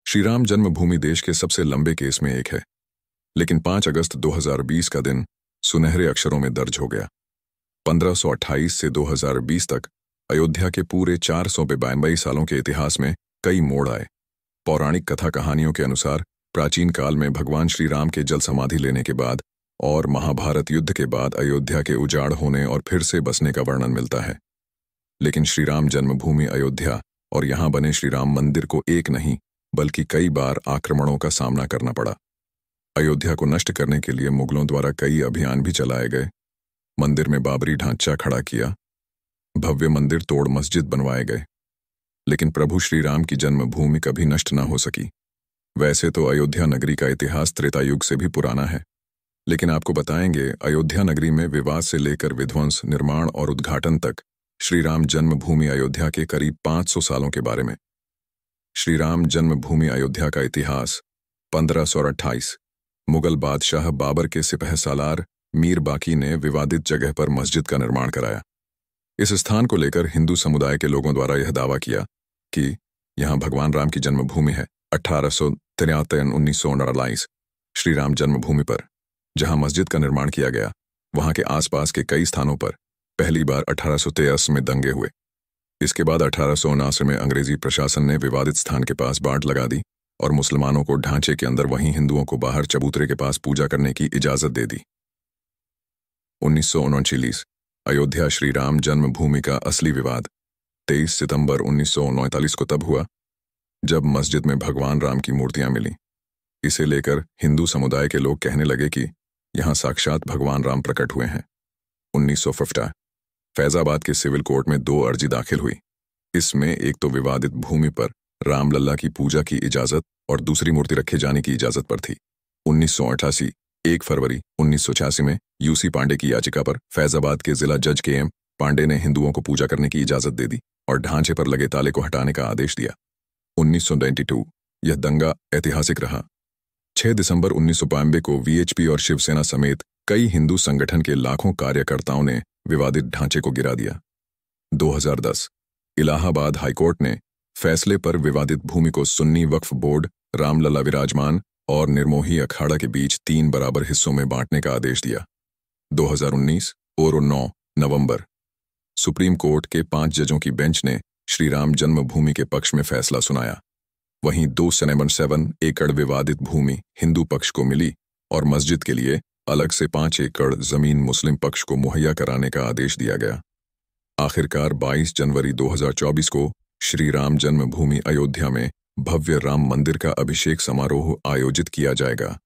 श्री राम जन्मभूमि देश के सबसे लंबे केस में एक है, लेकिन 5 अगस्त 2020 का दिन सुनहरे अक्षरों में दर्ज हो गया। 1528 से 2020 तक अयोध्या के पूरे 492 सालों के इतिहास में कई मोड़ आए। पौराणिक कथा कहानियों के अनुसार प्राचीन काल में भगवान श्री राम के जल समाधि लेने के बाद और महाभारत युद्ध के बाद अयोध्या के उजाड़ होने और फिर से बसने का वर्णन मिलता है। लेकिन श्री राम जन्मभूमि अयोध्या और यहाँ बने श्री राम मंदिर को एक नहीं बल्कि कई बार आक्रमणों का सामना करना पड़ा। अयोध्या को नष्ट करने के लिए मुगलों द्वारा कई अभियान भी चलाए गए। मंदिर में बाबरी ढांचा खड़ा किया, भव्य मंदिर तोड़ मस्जिद बनवाए गए, लेकिन प्रभु श्री राम की जन्मभूमि कभी नष्ट न हो सकी। वैसे तो अयोध्या नगरी का इतिहास त्रेता युग से भी पुराना है, लेकिन आपको बताएंगे अयोध्या नगरी में विवाद से लेकर विध्वंस, निर्माण और उद्घाटन तक श्री राम जन्मभूमि अयोध्या के करीब 500 सालों के बारे में। श्री राम जन्मभूमि अयोध्या का इतिहास 1528 मुगल बादशाह बाबर के सिपहसालार मीर बाकी ने विवादित जगह पर मस्जिद का निर्माण कराया। इस स्थान को लेकर हिंदू समुदाय के लोगों द्वारा यह दावा किया कि यहाँ भगवान राम की जन्मभूमि है। 1893-1949 श्री राम जन्मभूमि पर जहाँ मस्जिद का निर्माण किया गया, वहाँ के आसपास के कई स्थानों पर पहली बार 1883 में दंगे हुए। इसके बाद 1879 में अंग्रेजी प्रशासन ने विवादित स्थान के पास बाट लगा दी और मुसलमानों को ढांचे के अंदर, वहीं हिंदुओं को बाहर चबूतरे के पास पूजा करने की इजाजत दे दी। 1939 अयोध्या श्री राम जन्मभूमि का असली विवाद 23 सितंबर 1939 को तब हुआ जब मस्जिद में भगवान राम की मूर्तियां मिली। इसे लेकर हिंदू समुदाय के लोग कहने लगे कि यहाँ साक्षात भगवान राम प्रकट हुए हैं। 1950 फैजाबाद के सिविल कोर्ट में 2 अर्जी दाखिल हुई। इसमें एक तो विवादित भूमि पर रामलला की पूजा की इजाजत और दूसरी मूर्ति रखे जाने की इजाजत पर थी। 1988 1 फरवरी 1986 में यूसी पांडे की याचिका पर फैजाबाद के जिला जज KM पांडे ने हिंदुओं को पूजा करने की इजाजत दे दी और ढांचे पर लगे ताले को हटाने का आदेश दिया। 1992 यह दंगा ऐतिहासिक रहा। 6 दिसंबर 1992 को VHP और शिवसेना समेत कई हिंदू संगठन के लाखों कार्यकर्ताओं ने विवादित ढांचे को गिरा दिया। 2010 इलाहाबाद हाईकोर्ट ने फैसले पर विवादित भूमि को सुन्नी वक्फ बोर्ड, रामलला विराजमान और निर्मोही अखाड़ा के बीच 3 बराबर हिस्सों में बांटने का आदेश दिया। 2019 और 9 नवंबर सुप्रीम कोर्ट के 5 जजों की बेंच ने श्री राम जन्मभूमि के पक्ष में फैसला सुनाया। वहीं 2.7 एकड़ विवादित भूमि हिंदू पक्ष को मिली और मस्जिद के लिए अलग से 5 एकड़ जमीन मुस्लिम पक्ष को मुहैया कराने का आदेश दिया गया। आखिरकार 22 जनवरी 2024 को श्री राम जन्मभूमि अयोध्या में भव्य राम मंदिर का अभिषेक समारोह आयोजित किया जाएगा।